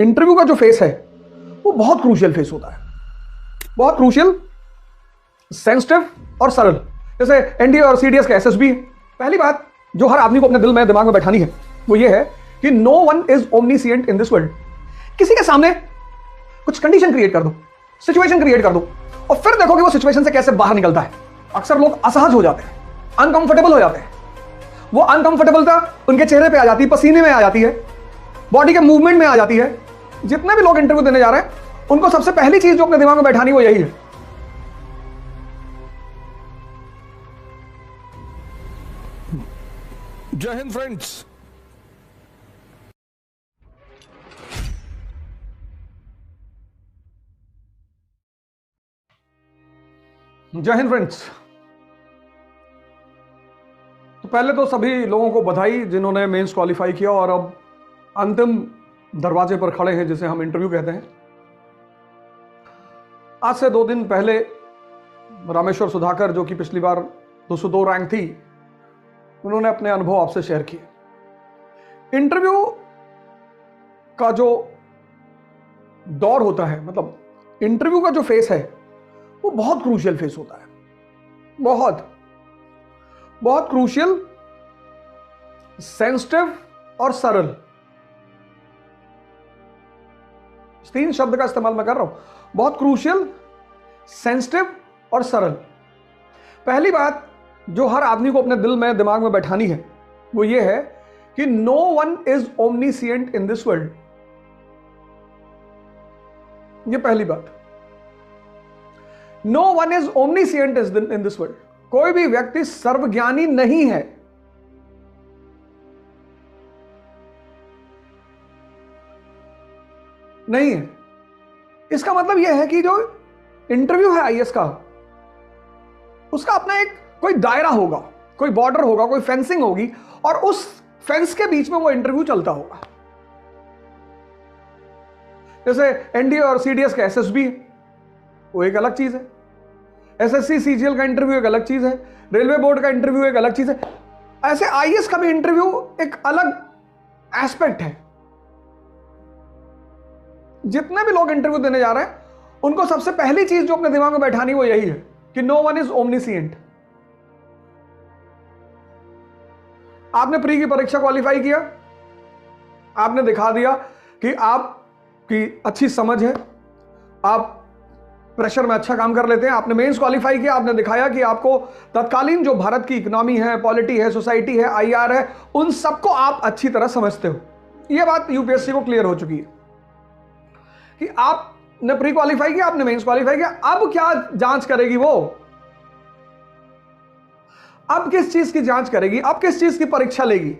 Interview का जो face है वो बहुत क्रूशियल फेस होता है, बहुत क्रूशियल, सेंसिटिव और सरल। जैसे एनडीए और सीडीएस का एसएसबी। पहली बात जो हर आदमी को अपने दिल में दिमाग में बैठानी है वो ये है कि no one is omniscient in this world. किसी के सामने कुछ कंडीशन क्रिएट कर दो, सिचुएशन क्रिएट कर दो और फिर देखो कि वो सिचुएशन से कैसे बाहर निकलता है। अक्सर लोग असहज हो जाते हैं, अनकंफर्टेबल हो जाते हैं। वो अनकंफर्टेबलता उनके चेहरे पे आ जाती है, पसीने में आ जाती है, बॉडी के मूवमेंट में आ जाती है। जितने भी लोग इंटरव्यू देने जा रहे हैं उनको सबसे पहली चीज जो अपने दिमाग में बैठानी वो यही है। जय हिंद फ्रेंड्स। जय हिंद फ्रेंड्स। तो पहले तो सभी लोगों को बधाई जिन्होंने मेंस क्वालिफाई किया और अब अंतिम दरवाजे पर खड़े हैं, जिसे हम इंटरव्यू कहते हैं। आज से 2 दिन पहले रामेश्वर सुधाकर, जो कि पिछली बार 202 रैंक थी, उन्होंने अपने अनुभव आपसे शेयर किए। इंटरव्यू का जो दौर होता है, मतलब इंटरव्यू का जो फेस है वो बहुत क्रूशियल फेस होता है, बहुत बहुत क्रूशियल, सेंसिटिव और सरल। 3 शब्द का इस्तेमाल मैं कर रहा हूं, बहुत क्रूशियल, सेंसिटिव और सरल। पहली बात जो हर आदमी को अपने दिल में दिमाग में बैठानी है वो ये है कि no one is omniscient in this world. ये पहली बात, no one is omniscient in this world. कोई भी व्यक्ति सर्वज्ञानी नहीं है। नहीं है। इसका मतलब यह है कि जो इंटरव्यू है आईएएस का, उसका अपना एक कोई दायरा होगा, कोई बॉर्डर होगा, कोई फेंसिंग होगी और उस फेंस के बीच में वो इंटरव्यू चलता होगा। जैसे एनडीए और सीडीएस का एसएसबी, वो एक अलग चीज है। एसएससी सीजीएल का इंटरव्यू एक अलग चीज है। रेलवे बोर्ड का इंटरव्यू एक अलग चीज है। ऐसे आईएएस का भी इंटरव्यू एक अलग एस्पेक्ट है। जितने भी लोग इंटरव्यू देने जा रहे हैं उनको सबसे पहली चीज जो अपने दिमाग में बैठानी वो यही है कि नो वन इज ओमनीसिएंट। आपने प्री की परीक्षा क्वालिफाई किया, आपने दिखा दिया कि आपकी अच्छी समझ है, आप प्रेशर में अच्छा काम कर लेते हैं। आपने मेंस क्वालिफाई किया, आपने दिखाया कि आपको तत्कालीन जो भारत की इकोनॉमी है, पॉलिटी है, सोसाइटी है, आईआर है, उन सबको आप अच्छी तरह समझते हो। यह बात यूपीएससी को क्लियर हो चुकी है कि आपने प्री क्वालिफाई किया, आपने मेंस क्वालिफाई किया। अब क्या जांच करेगी वो? अब किस चीज की जांच करेगी? अब किस चीज की परीक्षा लेगी?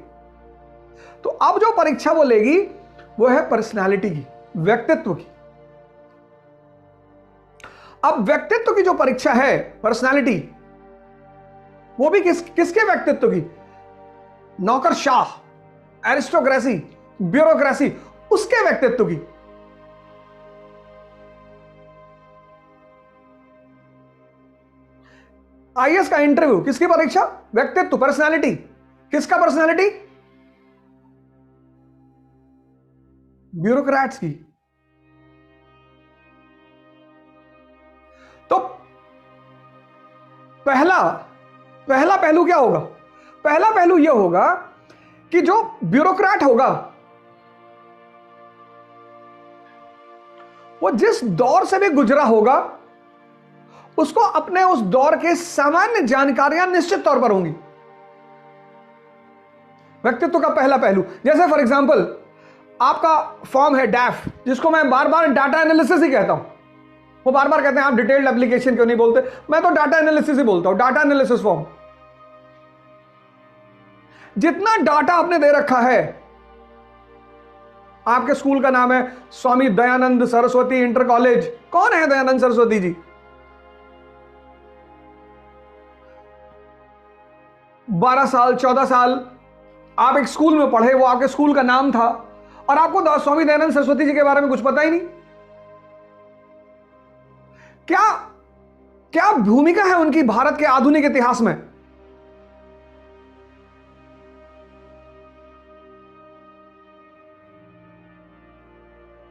तो अब जो परीक्षा वो लेगी वो है पर्सनालिटी की, व्यक्तित्व की। अब व्यक्तित्व की जो परीक्षा है, पर्सनालिटी, वो भी किसके व्यक्तित्व की? नौकरशाह, एरिस्टोक्रेसी, ब्यूरोक्रेसी, उसके व्यक्तित्व की। आईएएस का इंटरव्यू किसकी परीक्षा? व्यक्तित्व, पर्सनालिटी। किसका पर्सनालिटी? ब्यूरोक्रेट्स की। तो पहला पहलू क्या होगा? पहला पहलू यह होगा कि जो ब्यूरोक्रेट होगा वो जिस दौर से भी गुजरा होगा उसको अपने उस दौर के सामान्य जानकारियां निश्चित तौर पर होंगी। व्यक्तित्व का पहला पहलू, जैसे फॉर एग्जांपल आपका फॉर्म है डैफ, जिसको मैं बार बार डाटा एनालिसिस ही कहता हूं। वो बार बार कहते हैं आप डिटेल्ड एप्लीकेशन क्यों नहीं बोलते? मैं तो डाटा एनालिसिस ही बोलता हूं, डाटा एनालिसिस फॉर्म। जितना डाटा आपने दे रखा है, आपके स्कूल का नाम है स्वामी दयानंद सरस्वती इंटर कॉलेज। कौन है दयानंद सरस्वती जी? 12 साल 14 साल आप एक स्कूल में पढ़े, वो आपके स्कूल का नाम था और आपको स्वामी दयानंद सरस्वती जी के बारे में कुछ पता ही नहीं। क्या भूमिका है उनकी भारत के आधुनिक इतिहास में?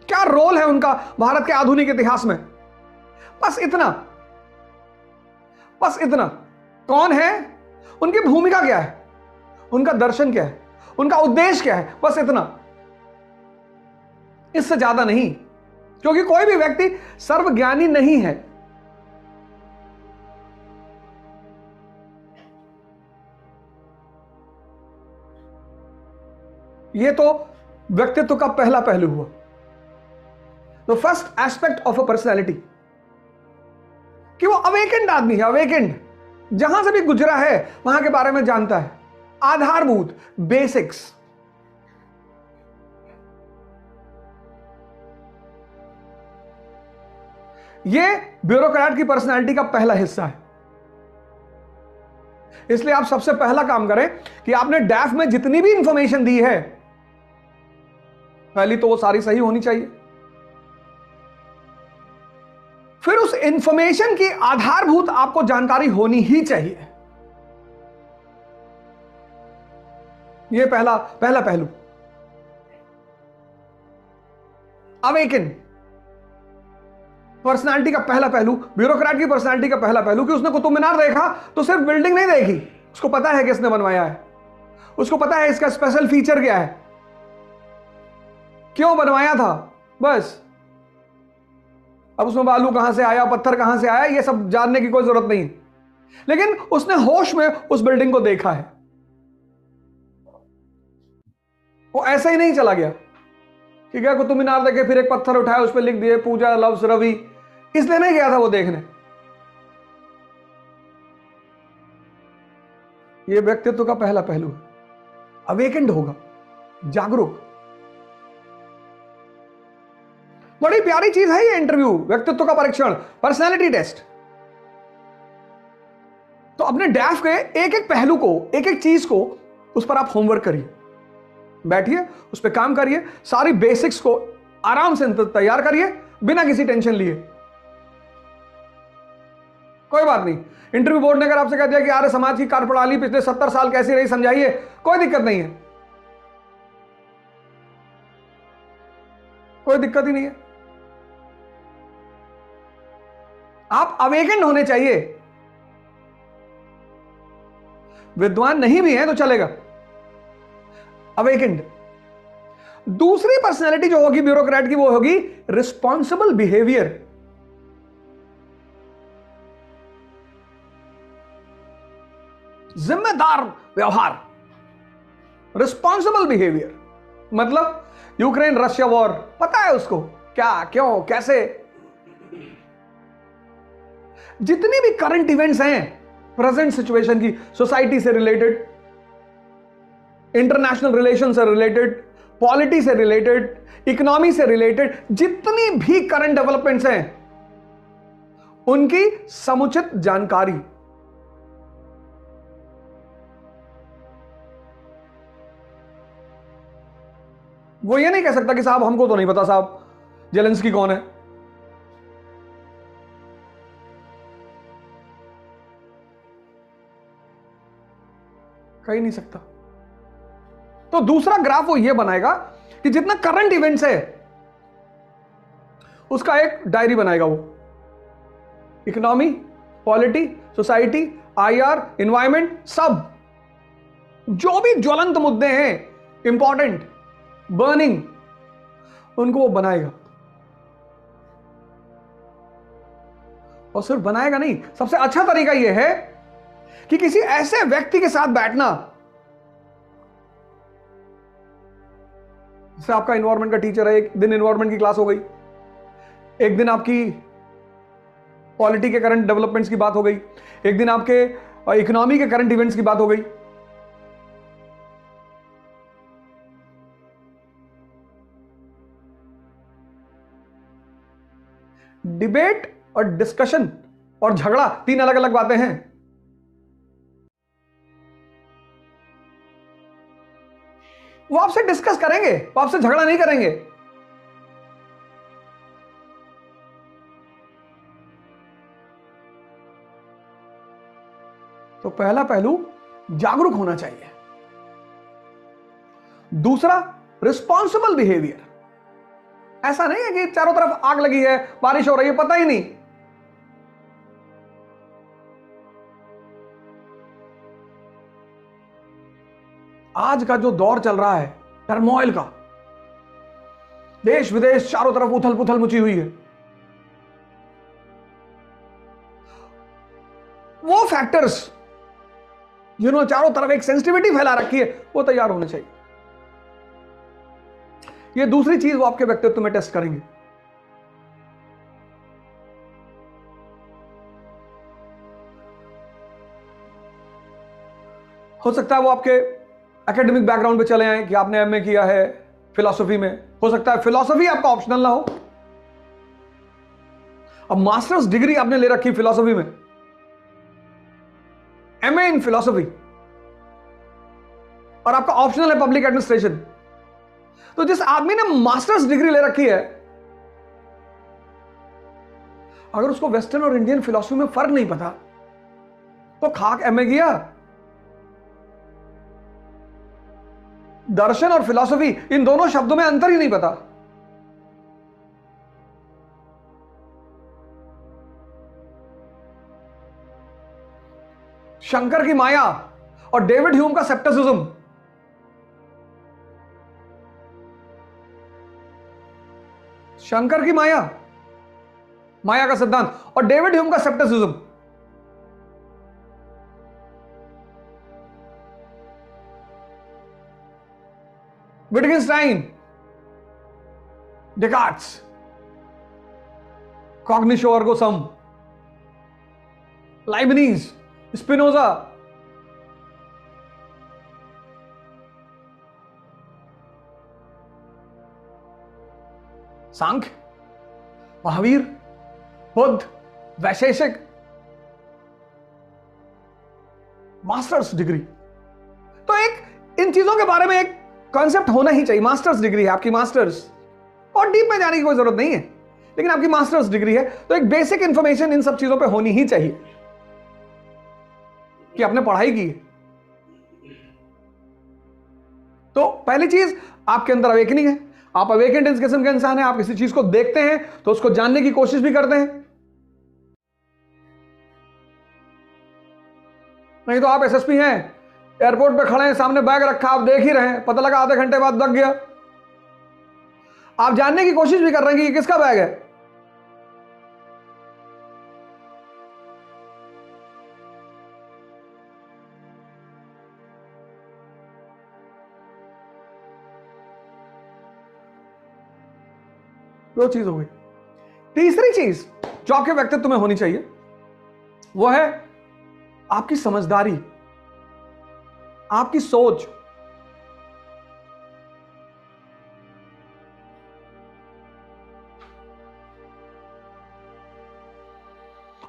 क्या रोल है उनका भारत के आधुनिक इतिहास में? बस इतना, बस इतना। कौन है, उनकी भूमिका क्या है, उनका दर्शन क्या है, उनका उद्देश्य क्या है, बस इतना, इससे ज्यादा नहीं। क्योंकि कोई भी व्यक्ति सर्वज्ञानी नहीं है। यह तो व्यक्तित्व का पहला पहलू हुआ, the first aspect of a personality, कि वो अवेकेंड आदमी है। अवेकेंड, जहां से भी गुजरा है वहां के बारे में जानता है, आधारभूत, बेसिक्स। ये ब्यूरोक्रेट की पर्सनालिटी का पहला हिस्सा है। इसलिए आप सबसे पहला काम करें कि आपने डैफ में जितनी भी इंफॉर्मेशन दी है, पहली तो वो सारी सही होनी चाहिए। फिर उस इंफॉर्मेशन की आधारभूत आपको जानकारी होनी ही चाहिए। यह पहला पहलू, अवेकन पर्सनालिटी का पहला पहलू, ब्यूरोक्रेट की पर्सनालिटी का पहला पहलू, कि उसने कुतुब मीनार देखा तो सिर्फ बिल्डिंग नहीं देखी, उसको पता है किसने बनवाया है, उसको पता है इसका स्पेशल फीचर क्या है, क्यों बनवाया था, बस। अब उसमें बालू कहां से आया, पत्थर कहां से आया, यह सब जानने की कोई जरूरत नहीं, लेकिन उसने होश में उस बिल्डिंग को देखा है। वो ऐसे ही नहीं चला गया कि क्या कुतुब मीनार देखे फिर एक पत्थर उठाया उस पर लिख दिए पूजा लव्स रवि, इसलिए नहीं गया था वो देखने। ये व्यक्तित्व का पहला पहलू है, अवेकेंड होगा, जागरूक। बड़ी प्यारी चीज है ये इंटरव्यू, व्यक्तित्व का परीक्षण, पर्सनालिटी टेस्ट। तो अपने डैफ के एक एक पहलू को, एक एक चीज को, उस पर आप होमवर्क करिए, बैठिए, उस पर काम करिए, सारी बेसिक्स को आराम से तैयार करिए, बिना किसी टेंशन लिए। कोई बात नहीं, इंटरव्यू बोर्ड ने अगर आपसे कह दिया कि आर्य समाज की कार्यप्रणाली पिछले 70 साल कैसी रही समझाइए, कोई दिक्कत नहीं है, कोई दिक्कत ही नहीं है। आप अवेकेंड होने चाहिए, विद्वान नहीं भी हैं तो चलेगा, अवेकेंड। दूसरी पर्सनैलिटी जो होगी ब्यूरोक्रेट की, वो होगी रिस्पॉन्सिबल बिहेवियर। जिम्मेदार व्यवहार, रिस्पॉन्सिबल बिहेवियर। मतलब यूक्रेन रशिया वॉर, पता है उसको क्या, क्यों, कैसे, जितनी भी करंट इवेंट्स हैं प्रेजेंट सिचुएशन की, सोसाइटी से रिलेटेड, इंटरनेशनल रिलेशन से रिलेटेड, पॉलिटी से रिलेटेड, इकोनॉमी से रिलेटेड, जितनी भी करंट डेवलपमेंट्स हैं उनकी समुचित जानकारी। वो ये नहीं कह सकता कि साहब हमको तो नहीं पता साहब जेलेंस्की कौन है, कह ही नहीं सकता। तो दूसरा ग्राफ वो ये बनाएगा कि जितना करंट इवेंट्स है उसका एक डायरी बनाएगा, वो economy, polity, society, IR, environment, सब जो भी ज्वलंत मुद्दे हैं, इंपॉर्टेंट, बर्निंग, उनको वो बनाएगा। और सिर्फ बनाएगा नहीं, सबसे अच्छा तरीका यह है कि किसी ऐसे व्यक्ति के साथ बैठना, जैसे आपका एनवायरमेंट का टीचर है, एक दिन एनवायरमेंट की क्लास हो गई, एक दिन आपकी पॉलिटी के करंट डेवलपमेंट्स की बात हो गई, एक दिन आपके इकोनॉमी के करंट इवेंट्स की बात हो गई। डिबेट और डिस्कशन और झगड़ा तीन अलग अलग बातें हैं। वो आपसे डिस्कस करेंगे, वो आपसे झगड़ा नहीं करेंगे। तो पहला पहलू जागरूक होना चाहिए। दूसरा रिस्पॉन्सिबल बिहेवियर, ऐसा नहीं है कि चारों तरफ आग लगी है, बारिश हो रही है, पता ही नहीं। आज का जो दौर चल रहा है टर्मोइल का, देश विदेश चारों तरफ उथल पुथल मची हुई है, वो फैक्टर्स जिन्होंने चारों तरफ एक सेंसिटिविटी फैला रखी है, वो तैयार होने चाहिए। ये दूसरी चीज वो आपके व्यक्तित्व में टेस्ट करेंगे। हो सकता है वो आपके एकेडमिक बैकग्राउंड पे चले आए कि आपने एमए किया है फिलॉसफी में, हो सकता है फिलॉसफी आपका ऑप्शनल ना हो। अब मास्टर्स डिग्री आपने ले रखी फिलॉसफी में, एमए इन फिलॉसफी, और आपका ऑप्शनल है पब्लिक एडमिनिस्ट्रेशन। तो जिस आदमी ने मास्टर्स डिग्री ले रखी है, अगर उसको वेस्टर्न और इंडियन फिलॉसफी में फर्क नहीं पता, तो खाक एमए किया। दर्शन और फिलॉसफी, इन दोनों शब्दों में अंतर ही नहीं पता। शंकर की माया और डेविड ह्यूम का सेप्टिसिज्म, शंकर की माया, माया का सिद्धांत, और डेविड ह्यूम का सेप्टिसिज्म। विटगेन्स्टाइन, डेकार्ट्स, कॉग्निशो अर्गो सम, लाइबनीज, स्पिनोजा, सांख्य, महावीर, बुद्ध, वैशेषिक, मास्टर्स डिग्री। तो एक इन चीजों के बारे में एक कॉन्सेप्ट होना ही चाहिए। मास्टर्स डिग्री है आपकी, मास्टर्स, और डीप में जाने की कोई जरूरत नहीं है, लेकिन आपकी मास्टर्स डिग्री है तो एक बेसिक इंफॉर्मेशन इन सब चीजों पे होनी ही चाहिए कि आपने पढ़ाई की है। तो पहली चीज, आपके अंदर अवेकनिंग है, आप अवेकेंड इस किस्म के इंसान हैं। आप किसी चीज को देखते हैं तो उसको जानने की कोशिश भी करते हैं, नहीं तो आप एसएसपी हैं, एयरपोर्ट पे खड़े हैं, सामने बैग रखा, आप देख ही रहे हैं, पता लगा आधे घंटे बाद लग गया। आप जानने की कोशिश भी कर रहे हैं कि ये किसका बैग है। दो चीज हो गई। तीसरी चीज जो आपके व्यक्तित्व में होनी चाहिए वो है आपकी समझदारी, आपकी सोच।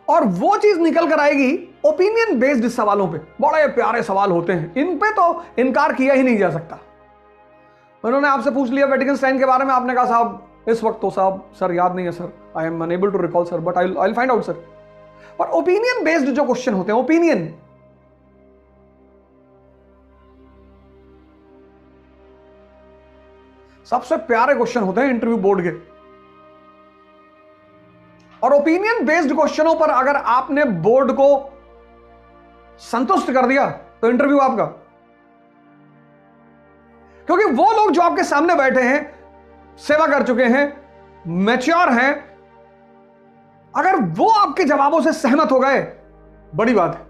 और वो चीज निकल कर आएगी ओपिनियन बेस्ड सवालों पे। बड़े प्यारे सवाल होते हैं, इन पे तो इनकार किया ही नहीं जा सकता। उन्होंने आपसे पूछ लिया विटगेन्स्टाइन के बारे में, आपने कहा साहब इस वक्त तो साहब सर याद नहीं है sir, I am unable to recall sir, but I will find out sir. और ओपिनियन बेस्ड जो क्वेश्चन होते हैं, ओपिनियन, सबसे प्यारे क्वेश्चन होते हैं इंटरव्यू बोर्ड के। और ओपिनियन बेस्ड क्वेश्चनों पर अगर आपने बोर्ड को संतुष्ट कर दिया तो इंटरव्यू आपका। क्योंकि वो लोग जो आपके सामने बैठे हैं, सेवा कर चुके हैं, मैच्योर हैं, अगर वो आपके जवाबों से सहमत हो गए, बड़ी बात है।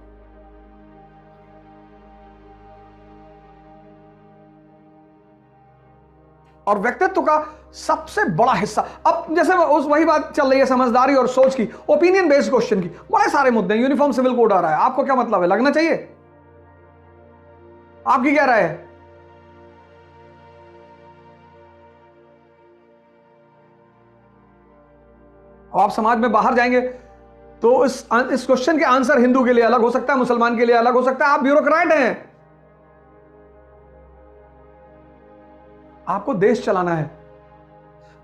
और व्यक्तित्व का सबसे बड़ा हिस्सा, अब जैसे उस वही बात चल रही है समझदारी और सोच की, ओपिनियन बेस्ड क्वेश्चन की, बड़े सारे मुद्दे हैं। यूनिफॉर्म सिविल कोड आ रहा है, आपको क्या मतलब है, लगना चाहिए? आपकी क्या राय है? आप समाज में बाहर जाएंगे तो इस क्वेश्चन के आंसर हिंदू के लिए अलग हो सकता है, मुसलमान के लिए अलग हो सकता है। आप ब्यूरोक्रेट हैं, आपको देश चलाना है।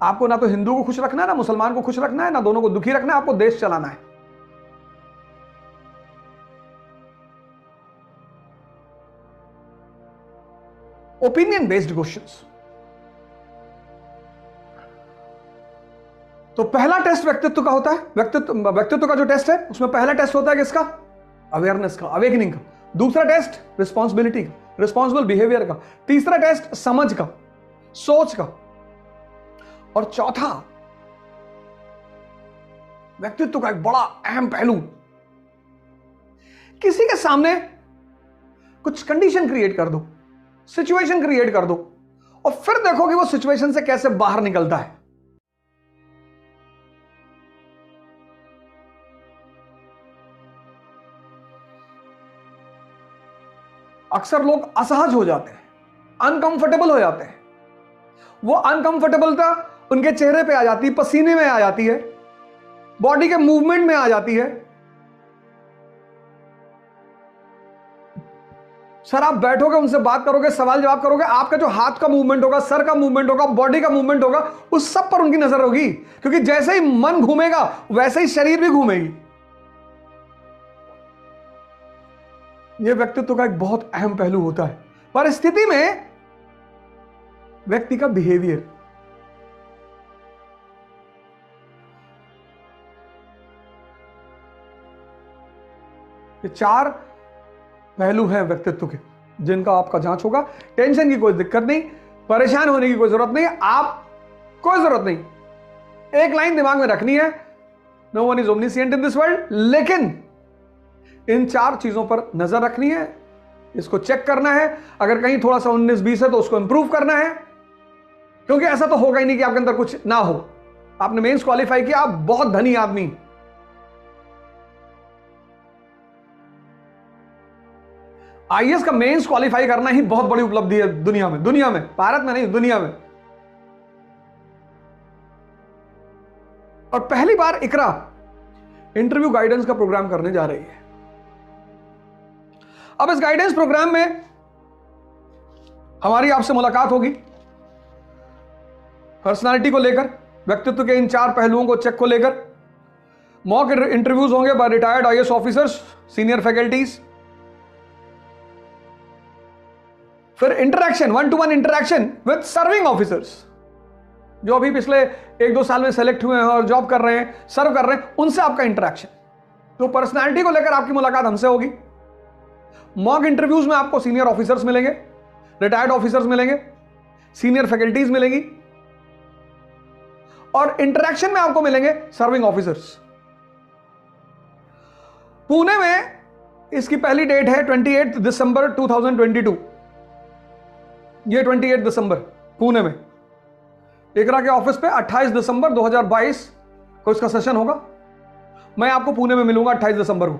आपको ना तो हिंदू को खुश रखना है, ना मुसलमान को खुश रखना है, ना दोनों को दुखी रखना है, आपको देश चलाना है। Opinion based questions. तो पहला टेस्ट व्यक्तित्व का होता है, व्यक्तित्व का जो टेस्ट है उसमें पहला टेस्ट होता है किसका? अवेयरनेस का, अवेकनिंग का। दूसरा टेस्ट रिस्पॉन्सिबिलिटी का, रिस्पॉन्सिबल बिहेवियर का। तीसरा टेस्ट समझ का, सोच का। और चौथा व्यक्तित्व का एक बड़ा अहम पहलू, किसी के सामने कुछ कंडीशन क्रिएट कर दो, सिचुएशन क्रिएट कर दो और फिर देखो कि वो सिचुएशन से कैसे बाहर निकलता है। अक्सर लोग असहज हो जाते हैं, अनकंफर्टेबल हो जाते हैं। वो अनकंफर्टेबलता उनके चेहरे पे आ जाती है, पसीने में आ जाती है, बॉडी के मूवमेंट में आ जाती है। सर आप बैठोगे, उनसे बात करोगे, सवाल जवाब करोगे, आपका जो हाथ का मूवमेंट होगा, सर का मूवमेंट होगा, बॉडी का मूवमेंट होगा, उस सब पर उनकी नजर होगी, क्योंकि जैसे ही मन घूमेगा वैसे ही शरीर भी घूमेगी। यह व्यक्तित्व का एक बहुत अहम पहलू होता है। परिस्थिति में व्यक्ति का बिहेवियर, ये चार पहलू हैं व्यक्तित्व के, जिनका आपका जांच होगा। टेंशन की कोई दिक्कत नहीं, परेशान होने की कोई जरूरत नहीं, आप कोई जरूरत नहीं। एक लाइन दिमाग में रखनी है, no one is omniscient in this world, लेकिन इन चार चीजों पर नजर रखनी है, इसको चेक करना है। अगर कहीं थोड़ा सा 19-20 है तो उसको इंप्रूव करना है, क्योंकि ऐसा तो होगा ही नहीं कि आपके अंदर कुछ ना हो। आपने मेंस क्वालिफाई किया, आप बहुत धनी आदमी। आईएएस का मेंस क्वालिफाई करना ही बहुत बड़ी उपलब्धि है दुनिया में, भारत में नहीं, दुनिया में। और पहली बार इकरा इंटरव्यू गाइडेंस का प्रोग्राम करने जा रही है। अब इस गाइडेंस प्रोग्राम में हमारी आपसे मुलाकात होगी, पर्सनालिटी को लेकर, व्यक्तित्व के इन चार पहलुओं को चेक को लेकर। मॉक इंटरव्यूज होंगे by retired IAS officers, senior faculties. फिर interaction, 1-to-1 interaction with serving officers, जो अभी पिछले 1-2 साल में सेलेक्ट हुए हैं और जॉब कर रहे हैं, सर्व कर रहे हैं, उनसे आपका इंटरैक्शन। तो पर्सनालिटी को लेकर आपकी मुलाकात हमसे होगी। मॉक इंटरव्यूज में आपको सीनियर ऑफिसर्स मिलेंगे, रिटायर्ड ऑफिसर्स मिलेंगे, सीनियर फैकल्टीज मिलेंगी, और इंटरैक्शन में आपको मिलेंगे सर्विंग ऑफिसर्स। पुणे में इसकी पहली डेट है 28 दिसंबर 2022। ये 28 दिसंबर पुणे में इकरा के ऑफिस पे 28 दिसंबर 2022 को इसका सेशन होगा। मैं आपको पुणे में मिलूंगा 28 दिसंबर को।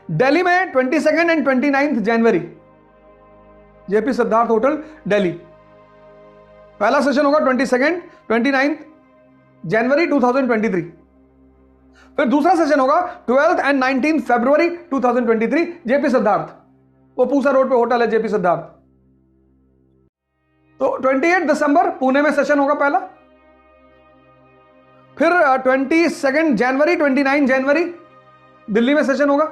दिल्ली में 22 and 29 January, JP Siddharth hotel Delhi. पहला सेशन होगा 22, 29 जनवरी 2023। फिर दूसरा सेशन होगा 12 एंड 19 फरवरी 2023, जेपी सिद्धार्थ, वो पूसा रोड पे होटल है जेपी सिद्धार्थ। तो 28 दिसंबर पुणे में सेशन होगा पहला। फिर 22 जनवरी, 29 जनवरी दिल्ली में सेशन होगा,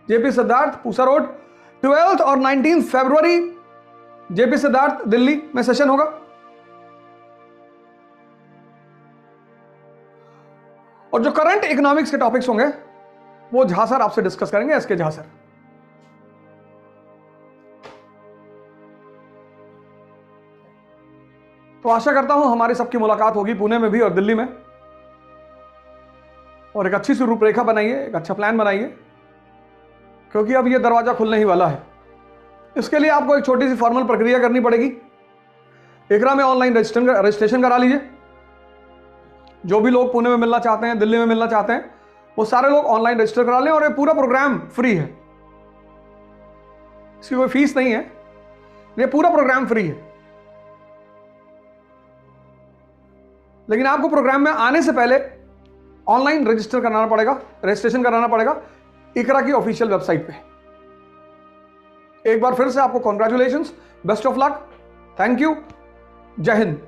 जेपी सिद्धार्थ पूसा रोड। 12 और 19 फरवरी जेपी सिद्धार्थ दिल्ली में सेशन होगा। और जो करंट इकोनॉमिक्स के टॉपिक्स होंगे वो झा सर आपसे डिस्कस करेंगे, एसके झा सर। तो आशा करता हूं हमारी सबकी मुलाकात होगी पुणे में भी और दिल्ली में, और एक अच्छी सी रूपरेखा बनाइए, एक अच्छा प्लान बनाइए, क्योंकि अब यह दरवाजा खुलने ही वाला है। इसके लिए आपको एक छोटी सी फॉर्मल प्रक्रिया करनी पड़ेगी। इकरा में ऑनलाइन रजिस्ट्रेशन करा लीजिए। जो भी लोग पुणे में मिलना चाहते हैं, दिल्ली में मिलना चाहते हैं, वो सारे लोग ऑनलाइन रजिस्टर करा लें, और ये पूरा प्रोग्राम फ्री है, इसकी कोई फीस नहीं है, ये पूरा प्रोग्राम फ्री है। लेकिन आपको प्रोग्राम में आने से पहले ऑनलाइन रजिस्टर कराना पड़ेगा, रजिस्ट्रेशन कराना पड़ेगा इकरा की ऑफिशियल वेबसाइट पे। एक बार फिर से आपको congratulations, best of luck, thank you, जय हिंद।